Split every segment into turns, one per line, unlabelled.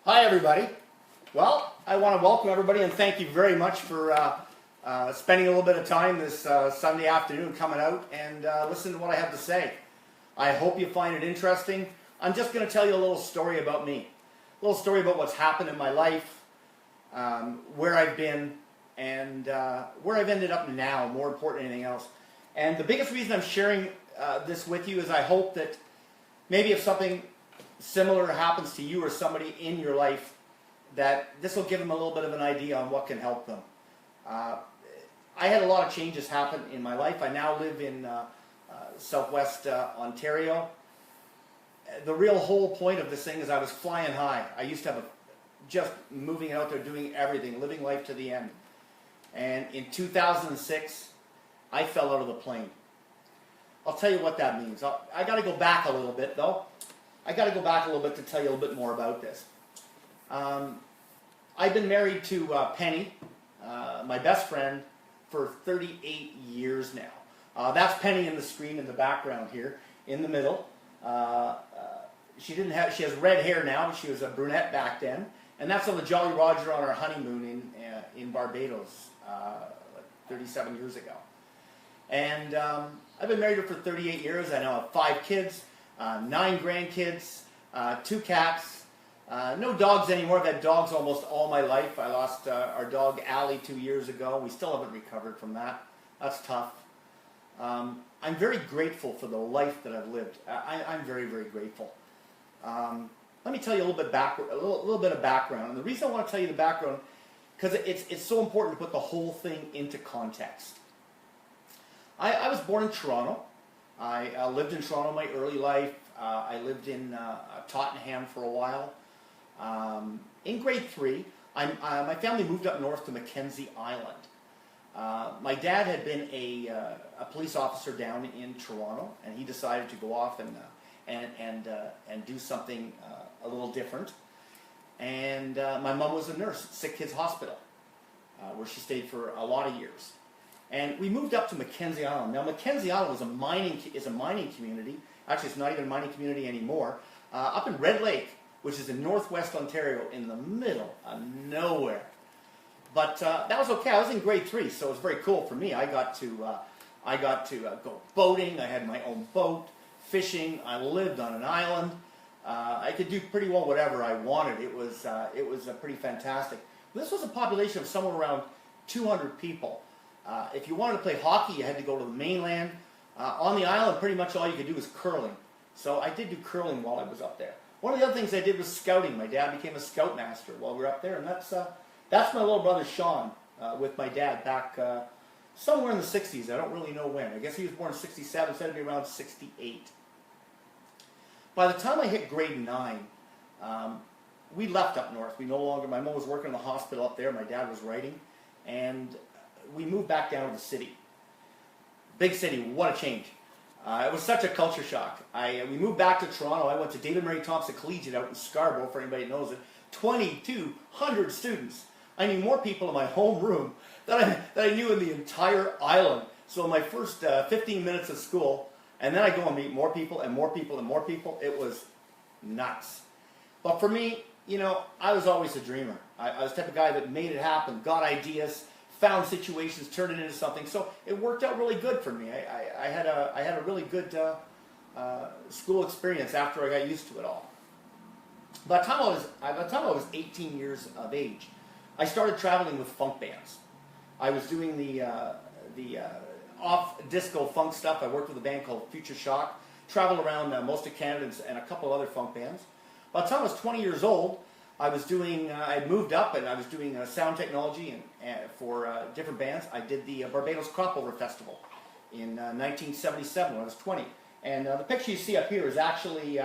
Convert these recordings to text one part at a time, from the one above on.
Hi everybody. Well, I want to welcome everybody and thank you very much for spending a little bit of time this Sunday afternoon coming out and listening to what I have to say. I hope you find it interesting. I'm just going to tell you a little story about me. A little story about what's happened in my life, where I've been, and where I've ended up now, more important than anything else. And the biggest reason I'm sharing this with you is I hope that maybe if something similar happens to you or somebody in your life, that this will give them a little bit of an idea on what can help them. I had a lot of changes happen in my life. I now live in southwest Ontario. The real whole point of this thing is I was flying high. I used to have just moving out there, doing everything, living life to the end. And in 2006, I fell out of the plane. I'll tell you what that means. I got to go back a little bit, though. I got to go back a little bit to tell you a little bit more about this. I've been married to Penny, my best friend, for 38 years now. That's Penny in the screen in the background here, in the middle. She has red hair now, but she was a brunette back then. And that's on the Jolly Roger on our honeymoon in Barbados, like 37 years ago. And I've been married to her for 38 years. I now have 5 kids. 9 grandkids, 2 cats, no dogs anymore. I've had dogs almost all my life. I lost our dog Allie 2 years ago. We still haven't recovered from that. That's tough. I'm very grateful for the life that I've lived. I'm very, very grateful. Let me tell you a little bit of background. And the reason I want to tell you the background, because it's so important to put the whole thing into context. I was born in Toronto. I lived in Toronto my early life. I lived in Tottenham for a while. In grade 3, my family moved up north to Mackenzie Island. My dad had been a police officer down in Toronto, and he decided to go off and do something a little different. And my mom was a nurse at Sick Kids Hospital, where she stayed for a lot of years. And we moved up to Mackenzie Island. Now, Mackenzie Island is a mining community. Actually, it's not even a mining community anymore. Up in Red Lake, which is in northwest Ontario, in the middle of nowhere. But that was okay. I was in grade 3, so it was very cool for me. I got to go boating. I had my own boat, fishing. I lived on an island. I could do pretty well whatever I wanted. It was pretty fantastic. This was a population of somewhere around 200 people. If you wanted to play hockey, you had to go to the mainland. On the island, pretty much all you could do was curling. So I did do curling while I was up there. One of the other things I did was scouting. My dad became a scoutmaster while we were up there, and that's my little brother Sean with my dad back somewhere in the 60s. I don't really know when. I guess he was born in 67, so it'd be around 68. By the time I hit grade 9, we left up north. We no longer, my mom was working in the hospital up there, my dad was writing, and we moved back down to the city. Big city, what a change. It was such a culture shock. We moved back to Toronto. I went to David Murray Thompson Collegiate out in Scarborough, for anybody that knows it. 2,200 students. I knew more people in my homeroom than I knew in the entire island. So my first 15 minutes of school, and then I go and meet more people and more people and more people. It was nuts. But for me, you know, I was always a dreamer. I was the type of guy that made it happen, got ideas, found situations, turned it into something. So it worked out really good for me. I had a really good school experience after I got used to it all. By the time I was 18 years of age, I started traveling with funk bands. I was doing the off-disco funk stuff. I worked with a band called Future Shock, traveled around most of Canada and a couple of other funk bands. By the time I was 20 years old, I had moved up and I was doing sound technology and for different bands. I did the Barbados Crop Over Festival in 1977 when I was 20. And the picture you see up here is actually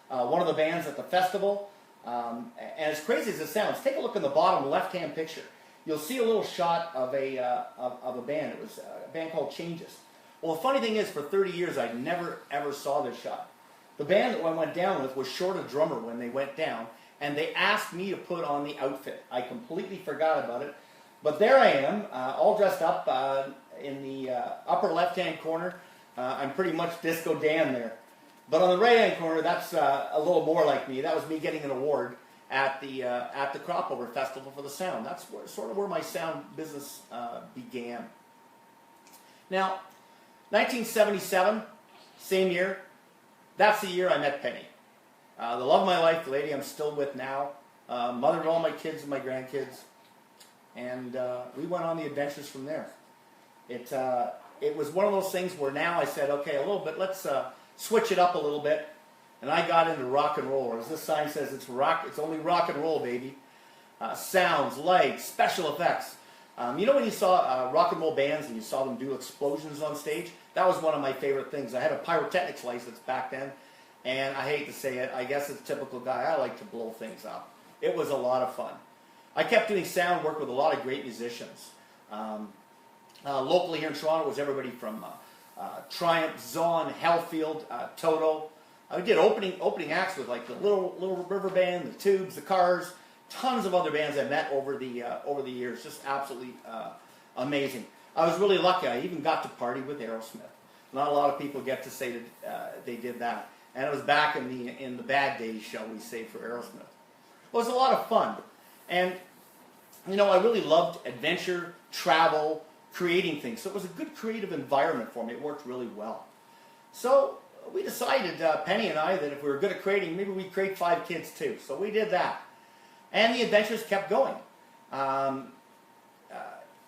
one of the bands at the festival. And as crazy as it sounds, take a look in the bottom left-hand picture. You'll see a little shot of a band. It was a band called Changes. Well, the funny thing is, for 30 years, I never, ever saw this shot. The band that I went down with was short a drummer when they went down, and they asked me to put on the outfit. I completely forgot about it. But there I am, all dressed up in the upper left-hand corner. I'm pretty much Disco Dan there. But on the right-hand corner, that's a little more like me. That was me getting an award. at the Crop Over Festival for the sound. That's sort of where my sound business began. Now, 1977, same year, that's the year I met Penny. The love of my life, the lady I'm still with now, mother of all my kids and my grandkids, and we went on the adventures from there. It was one of those things where now I said, okay, a little bit, let's switch it up a little bit, and I got into rock and roll. Or as this sign says, it's only rock and roll, baby. Sounds, lights, special effects. You know when you saw rock and roll bands and you saw them do explosions on stage? That was one of my favorite things. I had a pyrotechnics license back then, and I hate to say it, I guess as a typical guy, I like to blow things up. It was a lot of fun. I kept doing sound work with a lot of great musicians. Locally here in Toronto was everybody from Triumph, Zon, Hellfield, Toto. I did opening acts with like the Little River Band, the Tubes, the Cars, tons of other bands I met over the years. Just absolutely amazing. I was really lucky. I even got to party with Aerosmith. Not a lot of people get to say that they did that. And it was back in the bad days, shall we say, for Aerosmith. It was a lot of fun. And, you know, I really loved adventure, travel, creating things. So it was a good creative environment for me. It worked really well. So we decided, Penny and I, that if we were good at creating, maybe we'd create 5 kids too. So we did that. And the adventures kept going.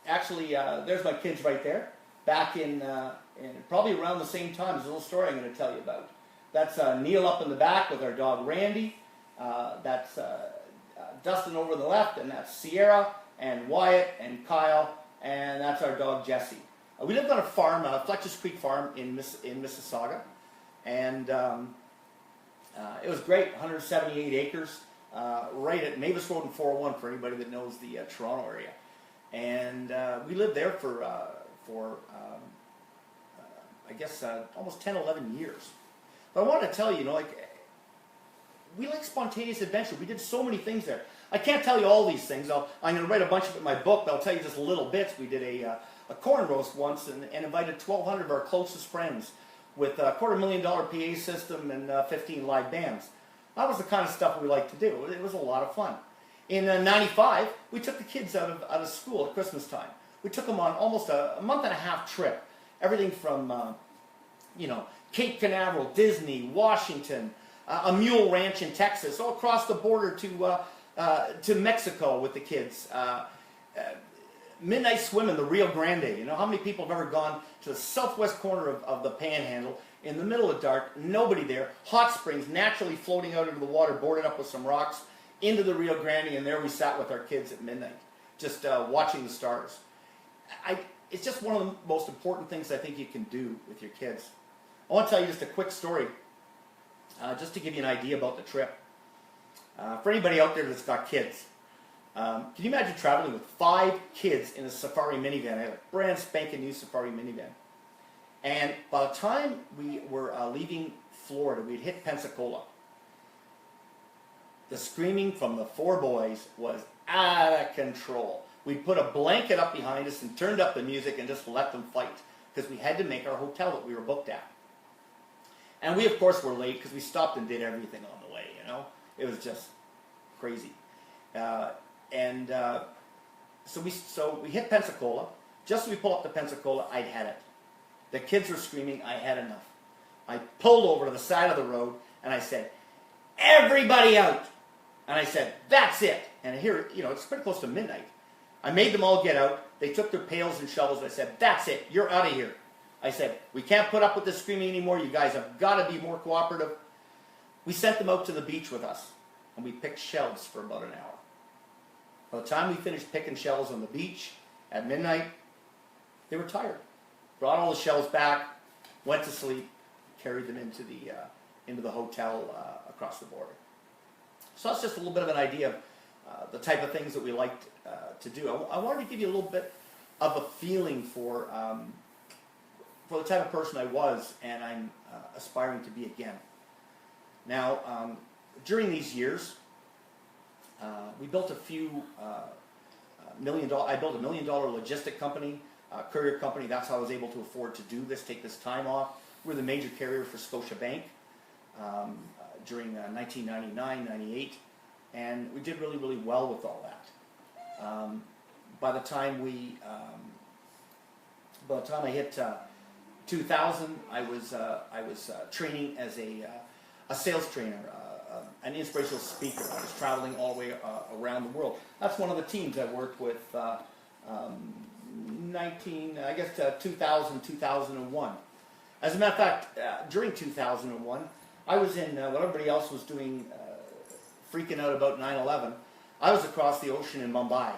Actually, there's my kids right there. Back in probably around the same time. There's a little story I'm going to tell you about. That's Neil up in the back with our dog Randy. That's Dustin over the left, and that's Sierra and Wyatt and Kyle, and that's our dog Jesse. We lived on a farm, Fletcher's Creek Farm in Mississauga, and it was great. 178 acres, right at Mavis Road and 401 for anybody that knows the Toronto area. And we lived there for I guess almost 10, 11 years. But I wanted to tell you, we like spontaneous adventure. We did so many things there. I can't tell you all these things. I'm going to write a bunch of it in my book, but I'll tell you just little bits. We did a corn roast once and invited 1,200 of our closest friends with a $250,000 PA system and 15 live bands. That was the kind of stuff we liked to do. It was a lot of fun. In '95, we took the kids out of school at Christmas time. We took them on almost a month and a half trip. Everything from, Cape Canaveral, Disney, Washington, a mule ranch in Texas, all across the border to Mexico with the kids. Midnight swim in the Rio Grande. You know, how many people have ever gone to the southwest corner of the Panhandle in the middle of dark, nobody there, hot springs naturally floating out into the water, boarded up with some rocks, into the Rio Grande, and there we sat with our kids at midnight, just watching the stars. It's just one of the most important things I think you can do with your kids. I want to tell you just a quick story, just to give you an idea about the trip. For anybody out there that's got kids, can you imagine traveling with 5 kids in a Safari minivan? I had a brand spanking new Safari minivan. And by the time we were leaving Florida, we'd hit Pensacola. The screaming from the 4 boys was out of control. We put a blanket up behind us and turned up the music and just let them fight because we had to make our hotel that we were booked at. And we, of course, were late because we stopped and did everything on the way, It was just crazy. So we hit Pensacola. Just as we pull up to Pensacola, I'd had it. The kids were screaming, I had enough. I pulled over to the side of the road and I said, everybody out. And I said, that's it. And here, it's pretty close to midnight. I made them all get out. They took their pails and shovels. I said, that's it. You're out of here. I said, we can't put up with this screaming anymore. You guys have got to be more cooperative. We sent them out to the beach with us, and we picked shells for about an hour. By the time we finished picking shells on the beach at midnight, they were tired. Brought all the shells back, went to sleep, carried them into the hotel across the border. So that's just a little bit of an idea of the type of things that we liked to do. I wanted to give you a little bit of a feeling for the type of person I was and I'm aspiring to be again. Now, during these years, we built a few $1 million. I built a $1 million logistic company, courier company. That's how I was able to afford to do this, take this time off. We're the major carrier for Scotiabank during 1999, 98. and we did really, really well with all that. By the time I hit 2000, I was training as a sales trainer, an inspirational speaker. I was traveling all the way around the world. That's one of the teams I worked with 2000, 2001. As a matter of fact, during 2001, I was in what everybody else was doing, freaking out about 9/11. I was across the ocean in Mumbai.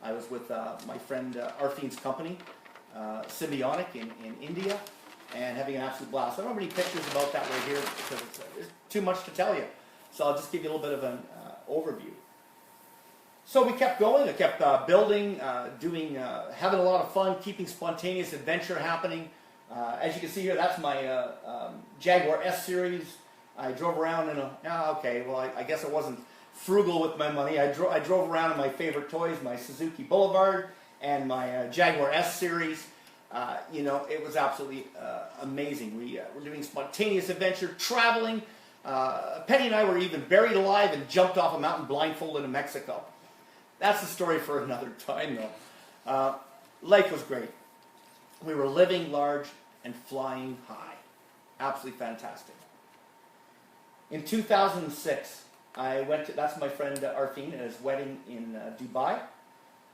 I was with my friend Arfine's company, Symbiotic in India, and having an absolute blast. I don't have any pictures about that right here because it's too much to tell you. So I'll just give you a little bit of an overview. So we kept going. I kept building, having a lot of fun, keeping spontaneous adventure happening. As you can see here, that's my Jaguar S-series. I drove around in I guess I wasn't frugal with my money. I drove around in my favorite toys, my Suzuki Boulevard and my Jaguar S-series. It was absolutely amazing. We were doing spontaneous adventure, traveling. Penny and I were even buried alive and jumped off a mountain blindfolded in Mexico. That's the story for another time, though. Life was great. We were living large and flying high. Absolutely fantastic. In 2006, I went to, that's my friend Arfine, at his wedding in Dubai.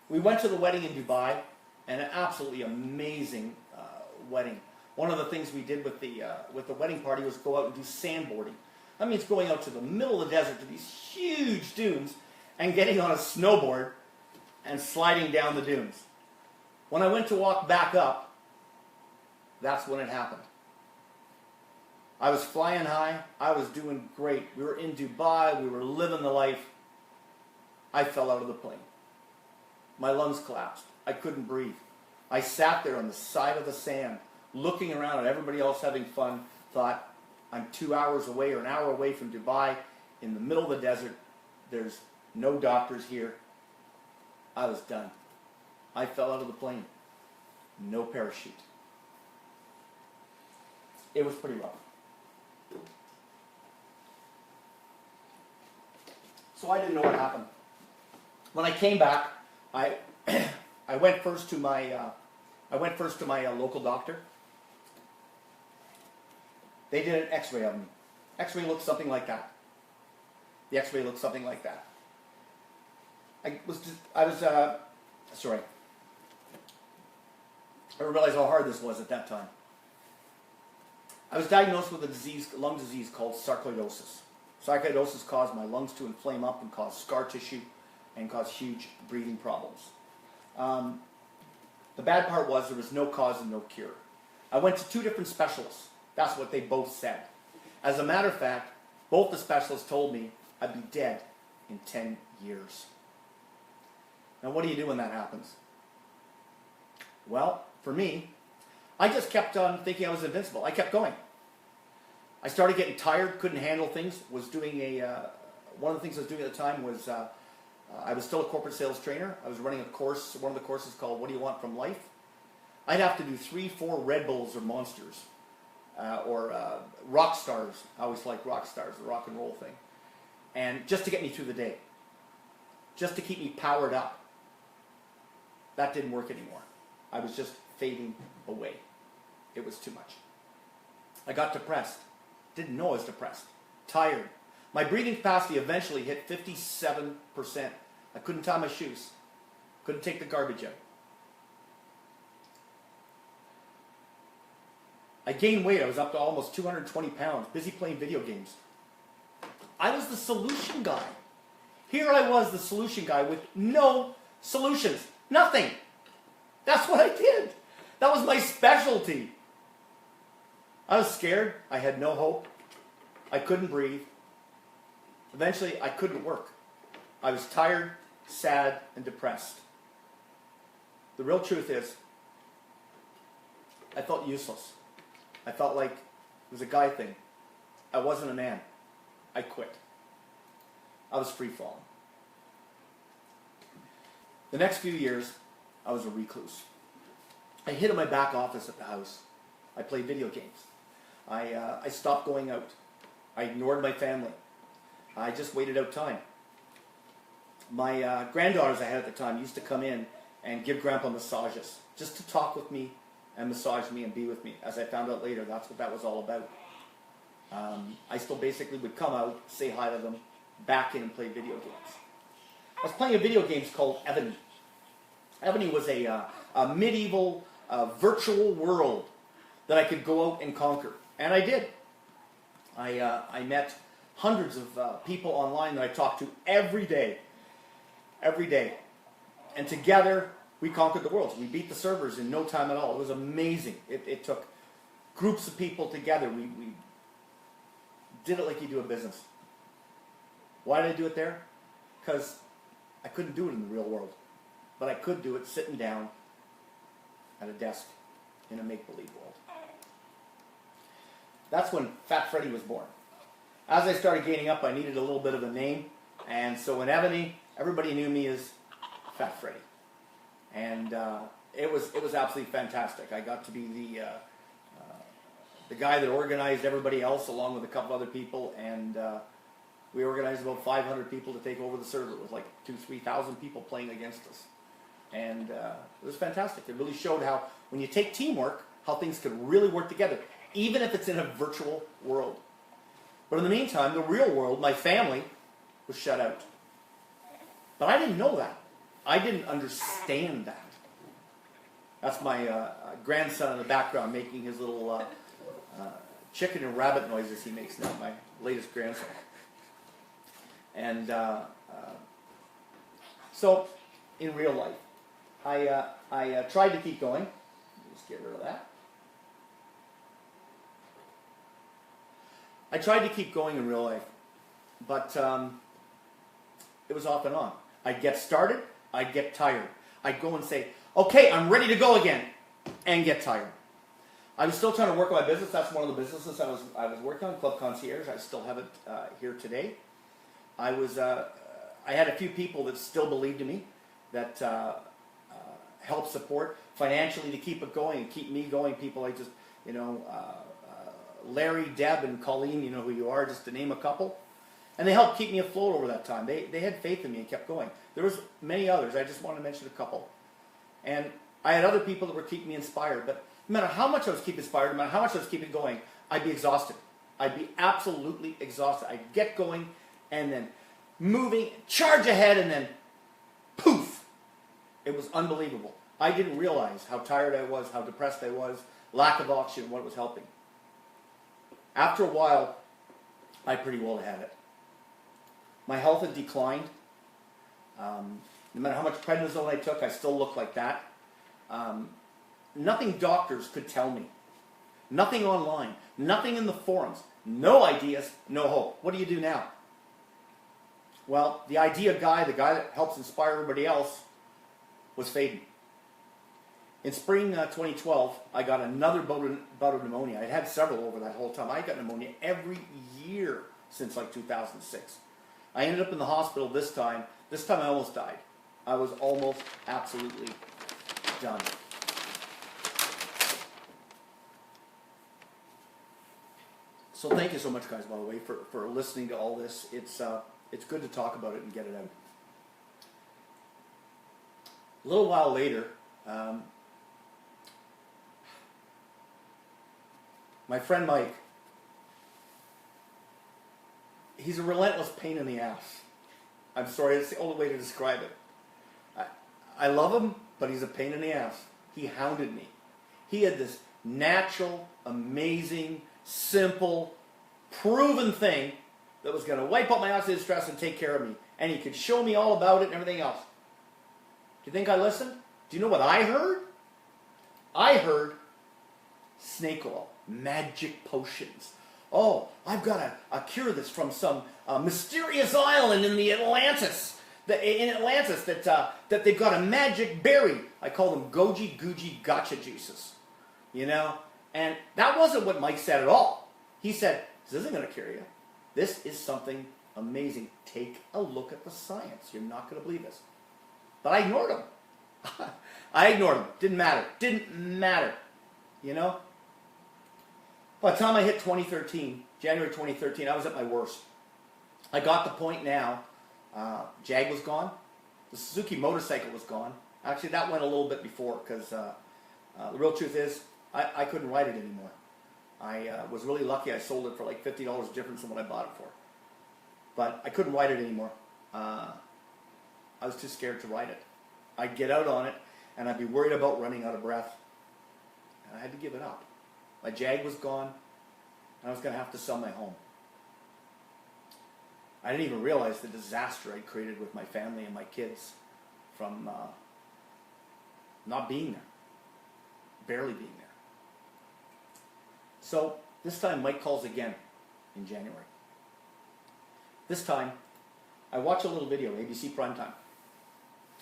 We went to the wedding in Dubai, and an absolutely amazing wedding. One of the things we did with the wedding party was go out and do sandboarding. That means going out to the middle of the desert to these huge dunes and getting on a snowboard and sliding down the dunes. When I went to walk back up, that's when it happened. I was flying high. I was doing great. We were in Dubai. We were living the life. I fell out of the plane. My lungs collapsed. I couldn't breathe. I sat there on the side of the sand, looking around at everybody else having fun, thought, I'm 2 hours away or an hour away from Dubai, in the middle of the desert. There's no doctors here. I was done. I fell out of the plane. No parachute. It was pretty rough. So I didn't know what happened. When I came back, I went first to my local doctor. They did an X-ray of me. X-ray looked something like that. The X-ray looked something like that. I didn't realize how hard this was at that time. I was diagnosed with a lung disease called sarcoidosis. Sarcoidosis caused my lungs to inflame up and cause scar tissue and cause huge breathing problems. The bad part was there was no cause and no cure. I went to 2 different specialists. That's what they both said. As a matter of fact, both the specialists told me I'd be dead in 10 years. Now, what do you do when that happens? Well, for me, I just kept on thinking I was invincible. I kept going. I started getting tired, couldn't handle things, was doing one of the things I was doing at the time was, I was still a corporate sales trainer. I was running a course, one of the courses called What Do You Want From Life? I'd have to do 3, 4 Red Bulls or Monsters, or rock stars. I always liked rock stars, the rock and roll thing. And just to get me through the day. Just to keep me powered up. That didn't work anymore. I was just fading away. It was too much. I got depressed. Didn't know I was depressed. Tired. My breathing capacity eventually hit 57%. I couldn't tie my shoes. Couldn't take the garbage out. I gained weight. I was up to almost 220 pounds, busy playing video games. I was the solution guy. Here I was, the solution guy, with no solutions. Nothing. That's what I did. That was my specialty. I was scared. I had no hope. I couldn't breathe. Eventually, I couldn't work. I was tired, sad, and depressed. The real truth is, I felt useless. I felt like it was a guy thing. I wasn't a man. I quit. I was free-falling. The next few years, I was a recluse. I hid in my back office at the house. I played video games. I stopped going out. I ignored my family. I just waited out time. My granddaughters I had at the time used to come in and give Grandpa massages, just to talk with me and massage me and be with me. As I found out later, that's what that was all about. I still basically would come out, say hi to them, back in and play video games. I was playing a video game called Ebony. Ebony was a medieval virtual world that I could go out and conquer. And I did. I met hundreds of people online that I talked to every day. Every day. And together, we conquered the world. We beat the servers in no time at all. It was amazing. It took groups of people together. We did it like you do a business. Why did I do it there? Because I couldn't do it in the real world. But I could do it sitting down at a desk in a make-believe world. That's when Fat Freddy was born. As I started gaining up, I needed a little bit of a name. And so in Ebony, everybody knew me as Fat Freddy. And it was absolutely fantastic. I got to be the guy that organized everybody else along with a couple other people. And we organized about 500 people to take over the server. It was like 2,000-3,000 people playing against us. And it was fantastic. It really showed how, when you take teamwork, how things could really work together, even if it's in a virtual world. But in the meantime, the real world, my family, was shut out. But I didn't know that. I didn't understand that. That's my grandson in the background making his little chicken and rabbit noises he makes now, my latest grandson. And so, in real life, I tried to keep going. Let's get rid of that. I tried to keep going in real life, but it was off and on. I'd get started, I'd get tired. I'd go and say, okay, I'm ready to go again, and get tired. I was still trying to work on my business. That's one of the businesses I was working on, Club Concierge. I still have it here today. I had a few people that still believed in me, that helped support financially to keep it going and keep me going. People like just, Larry, Deb, and Colleen, you know who you are, just to name a couple. And they helped keep me afloat over that time. They had faith in me and kept going. There was many others. I just want to mention a couple. And I had other people that were keeping me inspired. But no matter how much I was keeping inspired, no matter how much I was keeping going, I'd be exhausted. I'd be absolutely exhausted. I'd get going and then moving, charge ahead, and then poof. It was unbelievable. I didn't realize how tired I was, how depressed I was, lack of oxygen, what was helping. After a while, I pretty well had it. My health had declined. No matter how much prednisone I took, I still looked like that. Nothing doctors could tell me. Nothing online. Nothing in the forums. No ideas, no hope. What do you do now? Well, the idea guy, the guy that helps inspire everybody else, was fading. In spring 2012, I got another bout of pneumonia. I had several over that whole time. I got pneumonia every year since like 2006. I ended up in the hospital this time. This time I almost died. I was almost absolutely done. So thank you so much, guys, by the way, for listening to all this. It's good to talk about it and get it out. A little while later, my friend Mike, he's a relentless pain in the ass. I'm sorry, it's the only way to describe it. I love him, but he's a pain in the ass. He hounded me. He had this natural, amazing, simple, proven thing that was going to wipe out my oxidative stress and take care of me. And he could show me all about it and everything else. Do you think I listened? Do you know what I heard? I heard snake oil, magic potions. Oh, I've got a cure that's from some mysterious island in the Atlantis. That they've got a magic berry. I call them goji, gooji, gotcha juices. And that wasn't what Mike said at all. He said, this isn't going to cure you. This is something amazing. Take a look at the science. You're not going to believe this. But I ignored him. I ignored him. Didn't matter. By the time I hit 2013, January 2013, I was at my worst. I got the point now. Jag was gone. The Suzuki motorcycle was gone. Actually, that went a little bit before, because the real truth is, I couldn't ride it anymore. I was really lucky I sold it for like $50 difference than what I bought it for. But I couldn't ride it anymore. I was too scared to ride it. I'd get out on it, and I'd be worried about running out of breath. And I had to give it up. My Jag was gone, and I was going to have to sell my home. I didn't even realize the disaster I'd created with my family and my kids from not being there, barely being there. So this time Mike calls again in January. This time I watch a little video, ABC Primetime.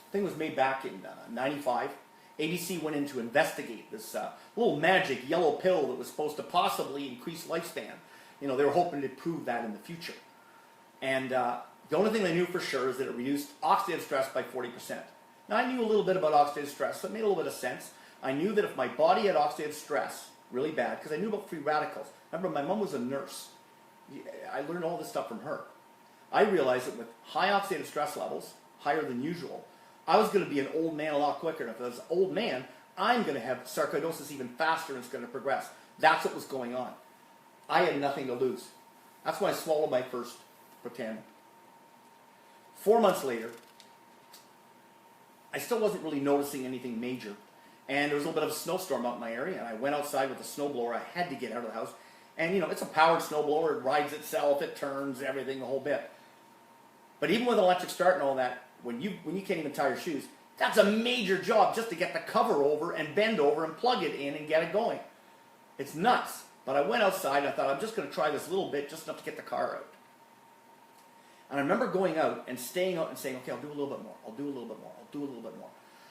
The thing was made back in '95. ABC went in to investigate this little magic yellow pill that was supposed to possibly increase lifespan. You know, they were hoping to prove that in the future. And the only thing they knew for sure is that it reduced oxidative stress by 40%. Now, I knew a little bit about oxidative stress, so it made a little bit of sense. I knew that if my body had oxidative stress really bad, because I knew about free radicals. Remember, my mom was a nurse. I learned all this stuff from her. I realized that with high oxidative stress levels, higher than usual, I was going to be an old man a lot quicker. And if I was an old man, I'm going to have sarcoidosis even faster, and it's going to progress. That's what was going on. I had nothing to lose. That's when I swallowed my first Protandim. 4 months later, I still wasn't really noticing anything major. And there was a little bit of a snowstorm out in my area, and I went outside with a snowblower. I had to get out of the house. And, you know, it's a powered snowblower. It rides itself. It turns, everything, the whole bit. But even with electric start and all that, when you can't even tie your shoes, that's a major job just to get the cover over and bend over and plug it in and get it going. It's nuts. But I went outside, and I thought, I'm just going to try this little bit, just enough to get the car out. And I remember going out and staying out and saying, okay, I'll do a little bit more. I'll do a little bit more. I'll do a little bit more.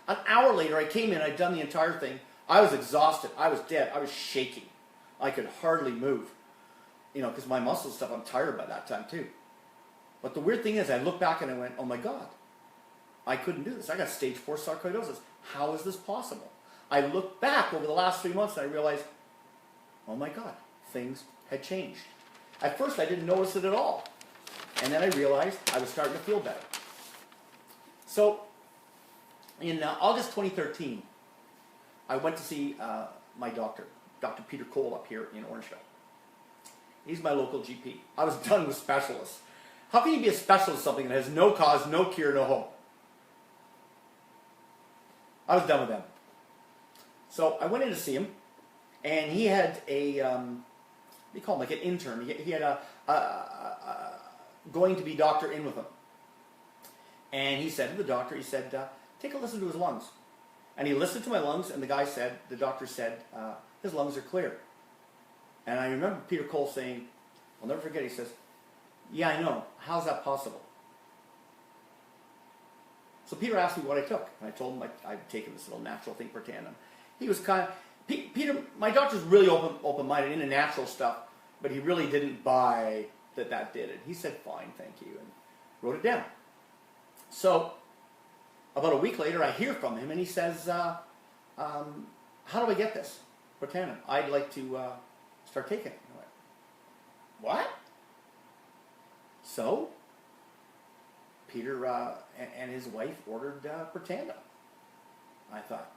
An hour later, I came in. I'd done the entire thing. I was exhausted. I was dead. I was shaking. I could hardly move. You know, because my muscles stuff, I'm tired by that time too. But the weird thing is, I looked back and I went, oh my God, I couldn't do this. I got stage 4 sarcoidosis. How is this possible? I looked back over the last 3 months and I realized, oh my God, things had changed. At first, I didn't notice it at all. And then I realized I was starting to feel better. So, in August 2013, I went to see my doctor, Dr. Peter Cole, up here in Orangeville. He's my local GP. I was done with specialists. How can you be a specialist in something that has no cause, no cure, no hope? I was done with them. So I went in to see him, and he had a, what do you call him, like an intern. He had a going to be doctor in with him. And he said to the doctor, he said, take a listen to his lungs. And he listened to my lungs, and the doctor said, his lungs are clear. And I remember Peter Cole saying, I'll never forget, he says, yeah, I know. How's that possible? So Peter asked me what I took. And I told him I'd taken this little natural thing, Protandim. He was kind of, Peter, my doctor's really open-minded into natural stuff, but he really didn't buy that did it. He said, fine, thank you, and wrote it down. So about a week later, I hear from him, and he says, how do I get this? Protandim. I'd like to start taking it. I went, what? So Peter and his wife ordered Protandim. I thought,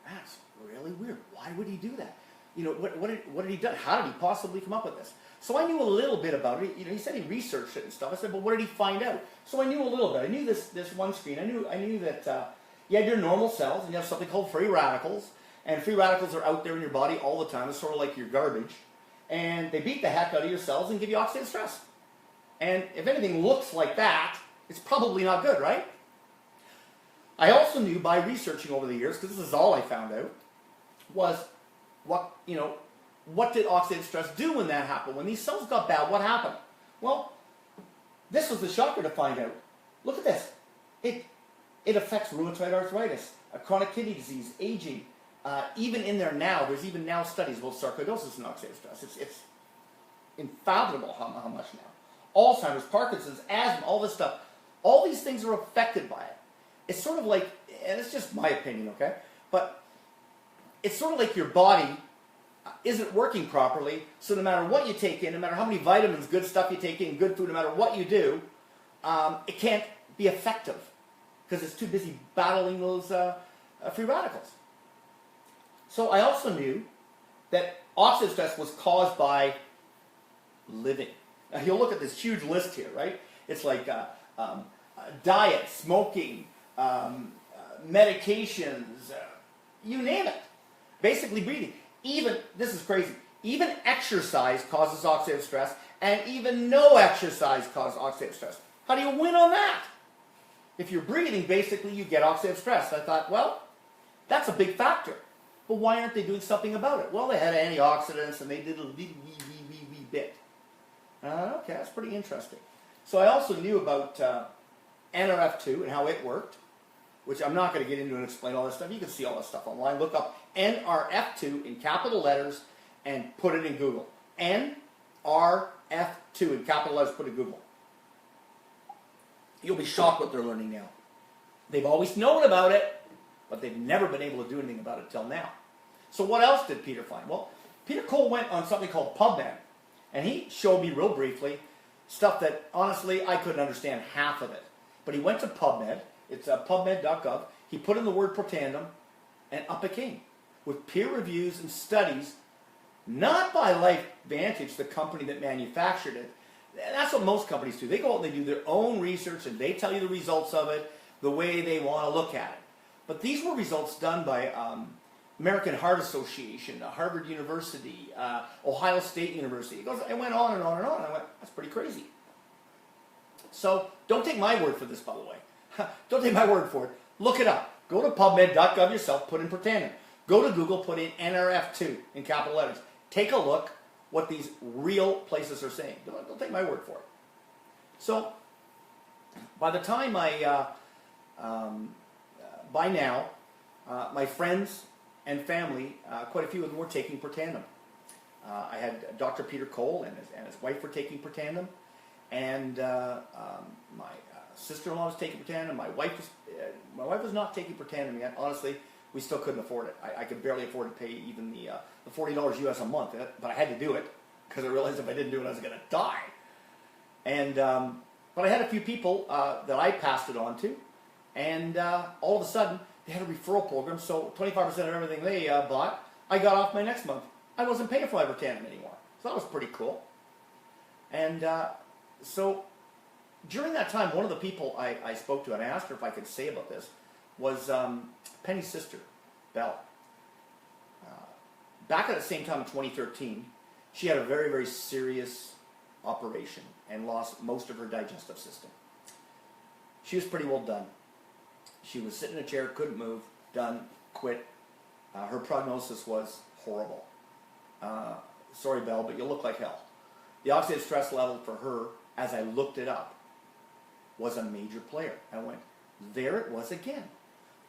that's really weird. Why would he do that? You know, what did he do? How did he possibly come up with this? So I knew a little bit about it. You know, he said he researched it and stuff. I said, but what did he find out? So I knew a little bit. I knew this one screen. I knew that you had your normal cells, and you have something called free radicals. And free radicals are out there in your body all the time. It's sort of like your garbage. And they beat the heck out of your cells and give you oxidative stress. And if anything looks like that, it's probably not good, right? I also knew by researching over the years, because this is all I found out, was what did oxidative stress do when that happened? When these cells got bad, what happened? Well, this was the shocker to find out. Look at this. It affects rheumatoid arthritis, chronic kidney disease, aging. Even in there now, there's even now studies about sarcoidosis and oxidative stress. It's unfathomable how much now. Alzheimer's, Parkinson's, asthma, all this stuff. All these things are affected by it. It's sort of like, and it's just my opinion, okay? But it's sort of like your body isn't working properly, so no matter what you take in, no matter how many vitamins, good stuff you take in, good food, no matter what you do, it can't be effective. because it's too busy battling those free radicals. So I also knew that oxidative stress was caused by living. Now you'll look at this huge list here, right? It's like diet, smoking, medications, you name it. Basically breathing. Even, this is crazy, even exercise causes oxidative stress, and even no exercise causes oxidative stress. How do you win on that? If you're breathing, basically you get oxidative stress. I thought, well, that's a big factor. But why aren't they doing something about it? Well, they had antioxidants and they did a wee bit. Okay, that's pretty interesting. So I also knew about NRF2 and how it worked, which I'm not going to get into and explain all this stuff. You can see all this stuff online. Look up NRF2 in capital letters and put it in Google. NRF2 in capital letters, put it in Google. You'll be shocked what they're learning now. They've always known about it, but they've never been able to do anything about it till now. So what else did Peter find? Well, Peter Cole went on something called PubMed, and he showed me real briefly stuff that, honestly, I couldn't understand half of it. But he went to PubMed. It's pubmed.gov. He put in the word Protandim, and up it came, with peer reviews and studies, not by LifeVantage, the company that manufactured it. That's what most companies do. They go out and they do their own research, and they tell you the results of it the way they want to look at it. But these were results done by American Heart Association, Harvard University, Ohio State University. It went on and on and on. I went, that's pretty crazy. So don't take my word for this, by the way. Don't take my word for it. Look it up. Go to pubmed.gov yourself, put in Protandim. Go to Google, put in NRF2 in capital letters. Take a look what these real places are saying. Don't take my word for it. So by the time by now, my friends and family, quite a few of them were taking Protandim. I had Dr. Peter Cole and his wife were taking Protandim, and my sister-in-law was taking Protandim. My wife was not taking Protandim yet. Honestly, we still couldn't afford it. I could barely afford to pay even the $40 US a month, but I had to do it because I realized if I didn't do it, I was going to die. And but I had a few people that I passed it on to, and all of a sudden they had a referral program. So 25% of everything they bought, I got off my next month. I wasn't paying for my Protandim anymore, so that was pretty cool. And so during that time, one of the people I spoke to, and I asked her if I could say about this, was Penny's sister, Belle. Back at the same time in 2013, she had a very, very serious operation and lost most of her digestive system. She was pretty well done. She was sitting in a chair, couldn't move, done, quit. Her prognosis was horrible. Sorry, Belle, but you look like hell. The oxidative stress level for her, as I looked it up, was a major player. I went, there it was again.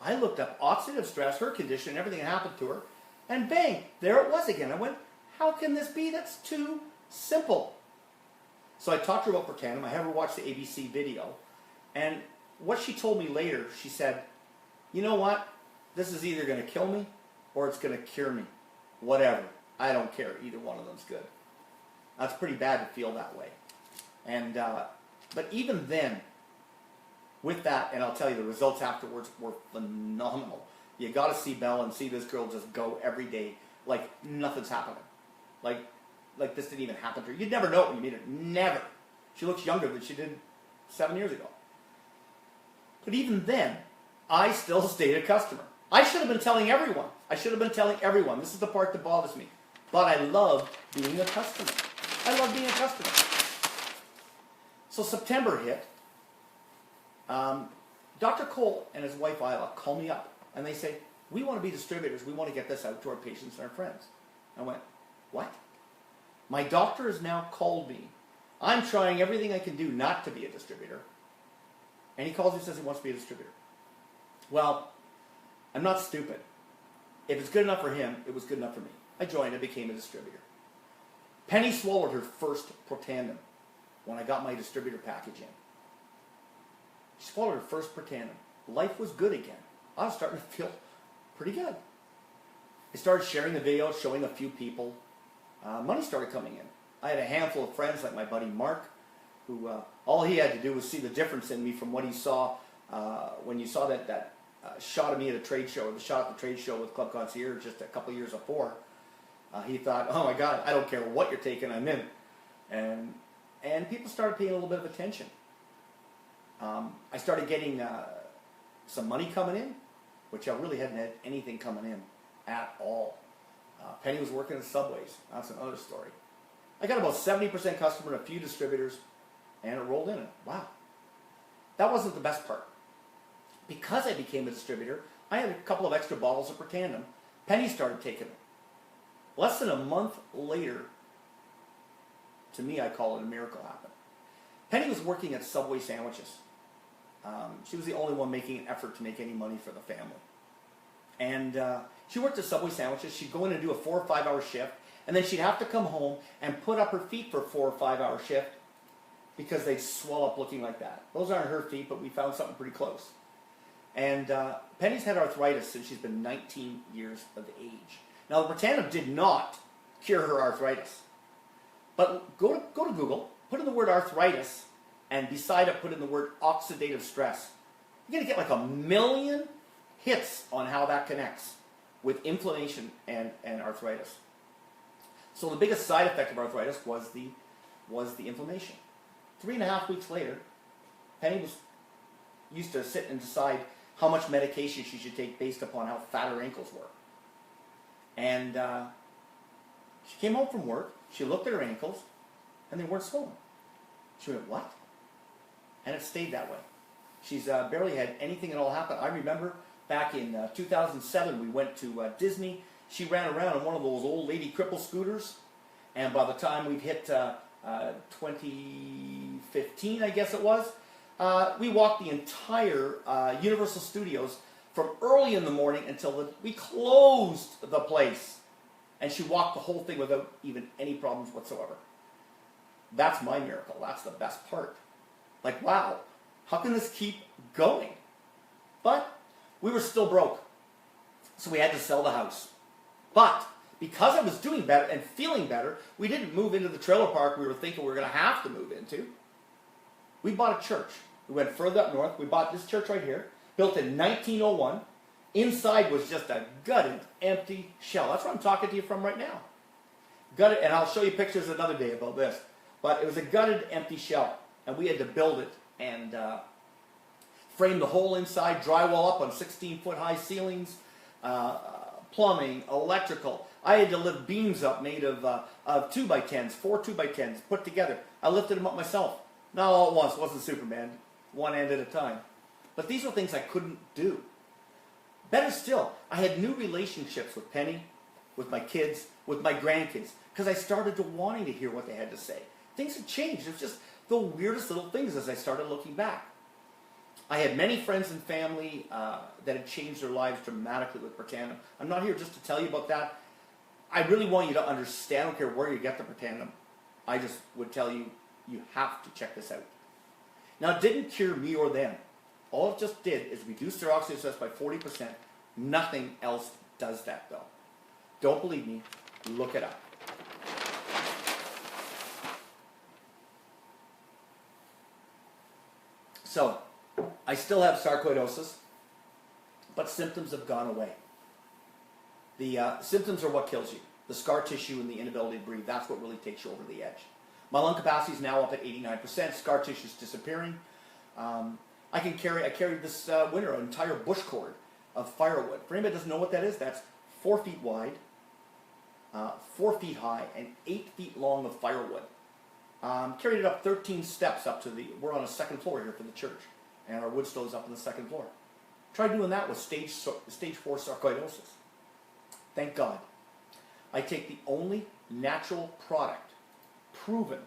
I looked up oxidative stress, her condition, everything that happened to her, and bang, there it was again. I went, how can this be? That's too simple. So I talked to her about Protandim. I had her watch the ABC video. And what she told me later, she said, you know what? This is either going to kill me or it's going to cure me. Whatever. I don't care. Either one of them's good. That's pretty bad to feel that way. And but even then, with that, and I'll tell you, the results afterwards were phenomenal. You got to see Belle and see this girl just go every day like nothing's happening. Like this didn't even happen to her. You'd never know it when you meet her. Never. She looks younger than she did 7 years ago. But even then, I still stayed a customer. I should have been telling everyone. This is the part that bothers me. But I love being a customer. I love being a customer. So September hit. Dr. Cole and his wife Isla call me up and they say, we want to be distributors. We want to get this out to our patients and our friends. I went, what? My doctor has now called me. I'm trying everything I can do not to be a distributor. And he calls me and says he wants to be a distributor. Well, I'm not stupid. If it's good enough for him, it was good enough for me. I joined and became a distributor. Penny swallowed her first Protandim when I got my distributor package in. She swallowed her first Protandim. Life was good again. I was starting to feel pretty good. I started sharing the video, showing a few people. Money started coming in. I had a handful of friends like my buddy Mark, who all he had to do was see the difference in me from what he saw when you saw that shot of me at a trade show, or the shot at the trade show with Club Concierge just a couple years before, he thought, oh my God, I don't care what you're taking, I'm in. And people started paying a little bit of attention. I started getting some money coming in, which I really hadn't had anything coming in at all. Penny was working at Subways. That's another story. I got about 70% customer and a few distributors, and it rolled in. Wow. That wasn't the best part. Because I became a distributor, I had a couple of extra bottles of Pertandem. Penny started taking them. Less than a month later, to me, I call it a miracle happened. Penny was working at Subway sandwiches. She was the only one making an effort to make any money for the family. And she worked at Subway sandwiches. She'd go in and do a 4 or 5 hour shift, and then she'd have to come home and put up her feet for a 4 or 5 hour shift because they'd swell up looking like that. Those aren't her feet, but we found something pretty close. And Penny's had arthritis since she's been 19 years of age. Now, the Pertandem did not cure her arthritis. But go to Google, put in the word arthritis, and beside it put in the word oxidative stress. You're going to get like 1 million hits on how that connects with inflammation and arthritis. So the biggest side effect of arthritis was the inflammation. 3.5 weeks later, Penny used to sit and decide how much medication she should take based upon how fat her ankles were. And she came home from work, she looked at her ankles, and they weren't swollen. She went, what? And it stayed that way. She's barely had anything at all happen. I remember back in 2007, we went to Disney. She ran around on one of those old lady cripple scooters, and by the time we'd hit 2015, I guess it was, we walked the entire Universal Studios from early in the morning until we closed the place. And she walked the whole thing without even any problems whatsoever. That's my miracle. That's the best part. Like, wow, how can this keep going? But we were still broke. So we had to sell the house. But because I was doing better and feeling better, we didn't move into the trailer park we were thinking we were going to have to move into. We bought a church. We went further up north. We bought this church right here, built in 1901. Inside was just a gutted, empty shell. That's where I'm talking to you from right now. Gutted, and I'll show you pictures another day about this. But it was a gutted, empty shell. And we had to build it and frame the whole inside, drywall up on 16-foot high ceilings, plumbing, electrical. I had to lift beams up made of 2x10s, 4 2x10s put together. I lifted them up myself. Not all at once, wasn't Superman. One end at a time. But these were things I couldn't do. Better still, I had new relationships with Penny, with my kids, with my grandkids, because I started to wanting to hear what they had to say. Things had changed. It was just the weirdest little things as I started looking back. I had many friends and family that had changed their lives dramatically with Pertandem. I'm not here just to tell you about that. I really want you to understand. I don't care where you get the Pertandem. I just would tell you, you have to check this out. Now, it didn't cure me or them. All it just did is reduce their oxidative stress by 40%. Nothing else does that, though. Don't believe me? Look it up. So, I still have sarcoidosis, but symptoms have gone away. The symptoms are what kills you. The scar tissue and the inability to breathe, that's what really takes you over the edge. My lung capacity is now up at 89%. Scar tissue is disappearing. I carried this winter an entire bush cord of firewood. For anybody that doesn't know what that is, that's 4 feet wide, 4 feet high, and 8 feet long of firewood. Carried it up 13 steps up to we're on a second floor here for the church, and our wood stove's up on the second floor. Tried doing that with stage 4 sarcoidosis. Thank God. I take the only natural product, proven,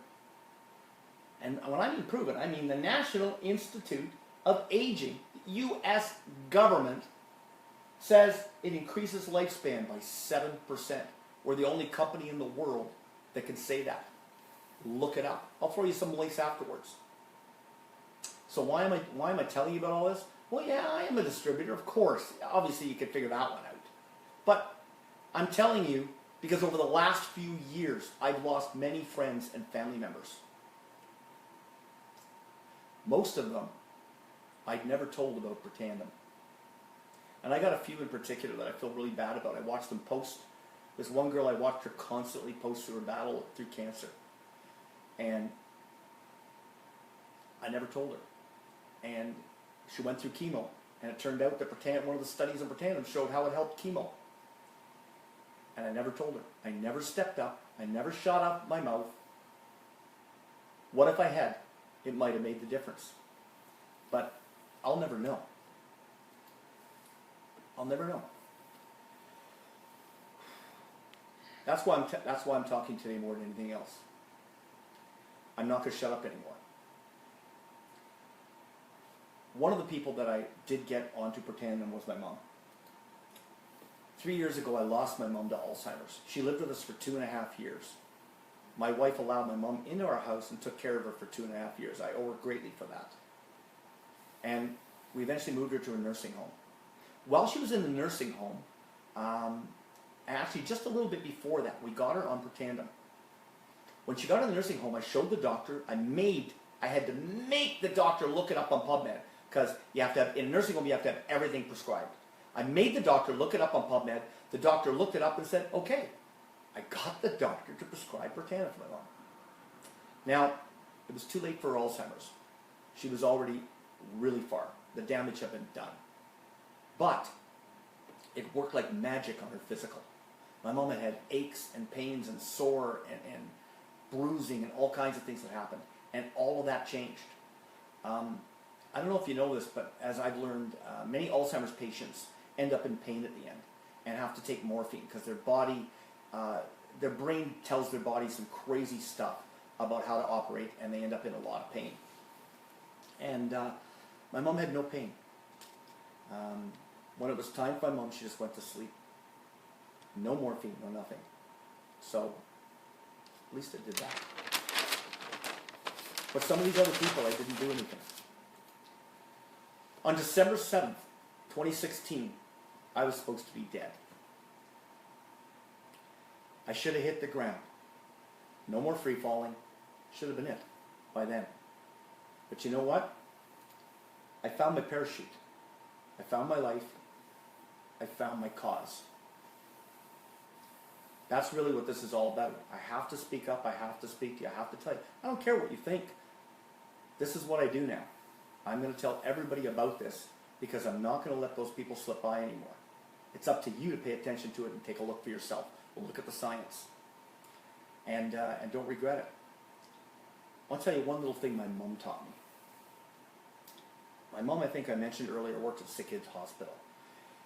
and when I mean proven, I mean the National Institute of Aging, the U.S. government, says it increases lifespan by 7%. We're the only company in the world that can say that. Look it up. I'll throw you some links afterwards. So why am I telling you about all this? Well, yeah, I am a distributor, of course. Obviously, you could figure that one out. But I'm telling you because over the last few years, I've lost many friends and family members. Most of them I'd never told about Britannia. And I got a few in particular that I feel really bad about. I watched them post. There's one girl I watched her constantly post through her battle through cancer. And I never told her. And she went through chemo. And it turned out that one of the studies on Britannia showed how it helped chemo. And I never told her. I never stepped up. I never shot up my mouth. What if I had? It might have made the difference. But I'll never know. I'll never know. That's why I'm talking today more than anything else. I'm not going to shut up anymore. One of the people that I did get onto Britannia was my mom. 3 years ago, I lost my mom to Alzheimer's. She lived with us for 2.5 years. My wife allowed my mom into our house and took care of her for 2.5 years. I owe her greatly for that. And we eventually moved her to a nursing home. While she was in the nursing home, actually just a little bit before that, we got her on Britannia. When she got in the nursing home, I showed the doctor. I had to make the doctor look it up on PubMed, because you have to have, in a nursing home, you have to have everything prescribed. I made the doctor look it up on PubMed. The doctor looked it up and said, okay. I got the doctor to prescribe Britannia for my mom. Now, it was too late for Alzheimer's. She was already really far. The damage had been done. But it worked like magic on her physical. My mom had aches and pains and sore and bruising and all kinds of things that happened. And all of that changed. I don't know if you know this, but as I've learned, many Alzheimer's patients end up in pain at the end and have to take morphine because their body, their brain tells their body some crazy stuff about how to operate, and they end up in a lot of pain. And my mom had no pain. When it was time for my mom, she just went to sleep. No morphine, no nothing. So, at least I did that. But some of these other people, I didn't do anything. On December 7th, 2016, I was supposed to be dead. I should have hit the ground. No more free falling. Should have been it by then. But you know what? I found my parachute. I found my life. I found my cause. That's really what this is all about. I have to speak up. I have to speak to you. I have to tell you. I don't care what you think. This is what I do now. I'm going to tell everybody about this because I'm not going to let those people slip by anymore. It's up to you to pay attention to it and take a look for yourself. We'll look at the science. And don't regret it. I'll tell you one little thing my mom taught me. My mom, I think I mentioned earlier, worked at Sick Kids Hospital.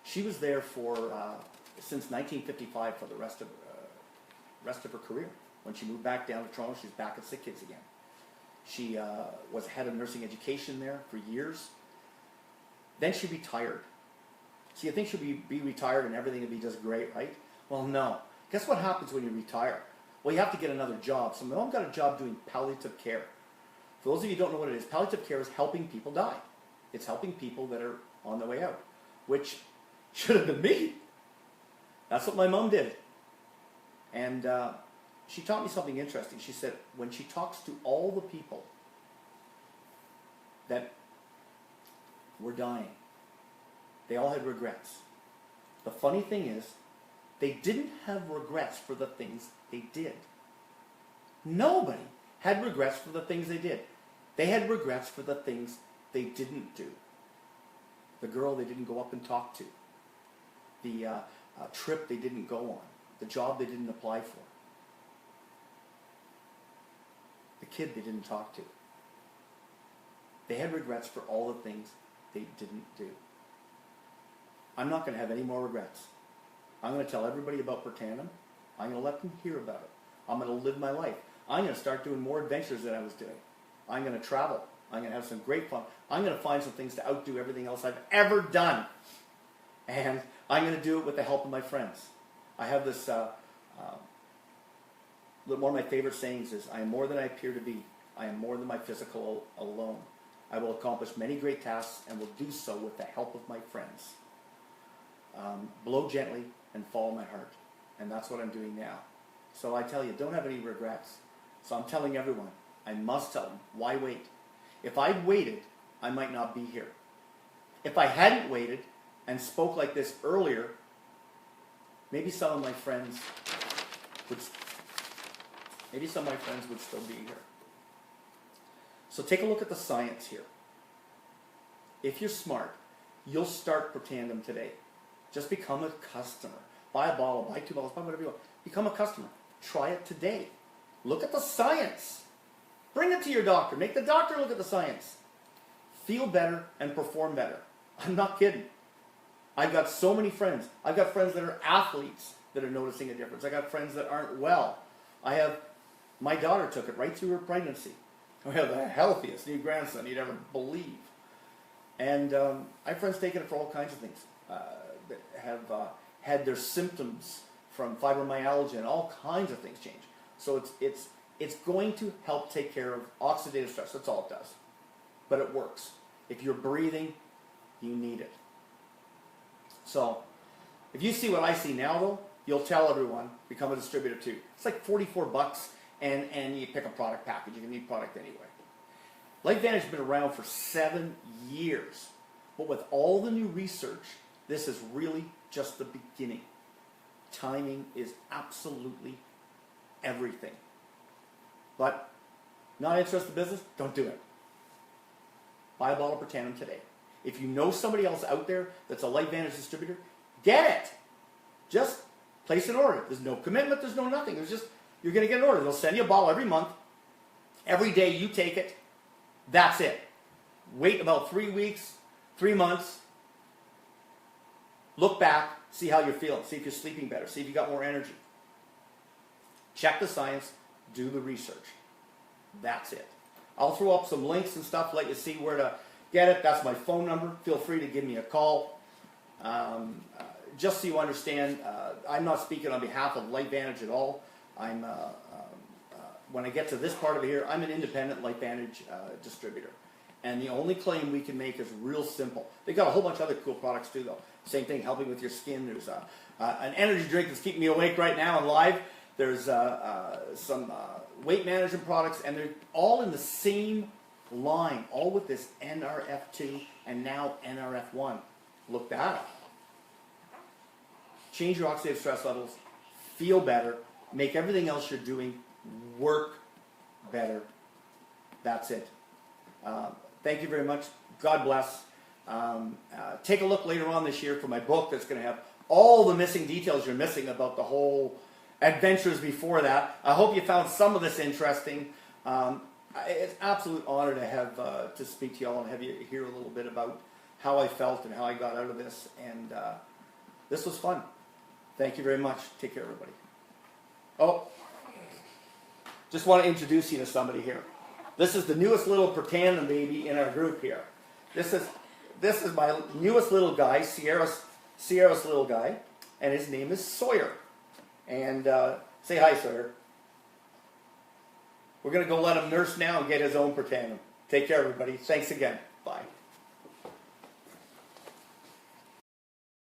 She was there for since 1955 for the rest of her career. When she moved back down to Toronto, she's back at Sick Kids again. She was head of nursing education there for years. Then she retired. So you think she'll be retired and everything will be just great, right? Well, no. Guess what happens when you retire? Well, you have to get another job. So my mom got a job doing palliative care. For those of you who don't know what it is, palliative care is helping people die. It's helping people that are on their way out, which should have been me. That's what my mom did. And she taught me something interesting. She said, when she talks to all the people that were dying, they all had regrets. The funny thing is, they didn't have regrets for the things they did. Nobody had regrets for the things they did. They had regrets for the things they didn't do. The girl they didn't go up and talk to. The trip they didn't go on. The job they didn't apply for. The kid they didn't talk to. They had regrets for all the things they didn't do. I'm not going to have any more regrets. I'm going to tell everybody about Britannia. I'm going to let them hear about it. I'm going to live my life. I'm going to start doing more adventures than I was doing. I'm going to travel. I'm going to have some great fun. I'm going to find some things to outdo everything else I've ever done. And I'm going to do it with the help of my friends. I have this, one of my favorite sayings is, I am more than I appear to be. I am more than my physical alone. I will accomplish many great tasks and will do so with the help of my friends. Blow gently and follow my heart. And that's what I'm doing now. So I tell you, don't have any regrets. So I'm telling everyone, I must tell them, why wait? If I'd waited, I might not be here. If I hadn't waited and spoke like this earlier, maybe some of my friends would still be here. So take a look at the science here. If you're smart, you'll start Protandim today. Just become a customer. Buy a bottle, buy 2 bottles, buy whatever you want. Become a customer. Try it today. Look at the science. Bring it to your doctor. Make the doctor look at the science. Feel better and perform better. I'm not kidding. I've got so many friends. I've got friends that are athletes that are noticing a difference. I got friends that aren't well. My daughter took it right through her pregnancy. We have the healthiest new grandson you'd ever believe. And I have friends taking it for all kinds of things. That have had their symptoms from fibromyalgia and all kinds of things change. So it's going to help take care of oxidative stress. That's all it does. But it works. If you're breathing, you need it. So if you see what I see now, though, you'll tell everyone, become a distributor too. It's like $44, and you pick a product package. You can need product anyway. LifeVantage has been around for 7 years. But with all the new research, this is really just the beginning. Timing is absolutely everything. But not interested in business? Don't do it. Buy a bottle of Protandim today. If you know somebody else out there that's a LifeVantage distributor, get it. Just place an order. There's no commitment. There's no nothing. There's just, you're going to get an order. They'll send you a bottle every month. Every day you take it. That's it. Wait about 3 weeks, 3 months. Look back. See how you're feeling. See if you're sleeping better. See if you got more energy. Check the science. Do the research. That's it. I'll throw up some links and stuff, let you see where to get it. That's my phone number. Feel free to give me a call. Just so you understand, I'm not speaking on behalf of LifeVantage at all. When I get to this part of it here, I'm an independent LifeVantage distributor. And the only claim we can make is real simple. They've got a whole bunch of other cool products too, though. Same thing, helping with your skin. There's an energy drink that's keeping me awake right now and live. There's some weight management products, and they're all in the same line, all with this NRF2 and now NRF1. Look that up. Change your oxidative stress levels, feel better, make everything else you're doing work better. That's it. Thank you very much. God bless. Take a look later on this year for my book that's going to have all the missing details you're missing about the whole adventures before that. I hope you found some of this interesting. It's an absolute honor to have to speak to you all and have you hear a little bit about how I felt and how I got out of this. And this was fun. Thank you very much. Take care, everybody. Oh, just want to introduce you to somebody here. This is the newest little Protandim baby in our group here. This is my newest little guy, Sierra's little guy, and his name is Sawyer. And say hi, Sawyer. We're going to go let him nurse now and get his own Protandim. Take care, everybody. Thanks again. Bye.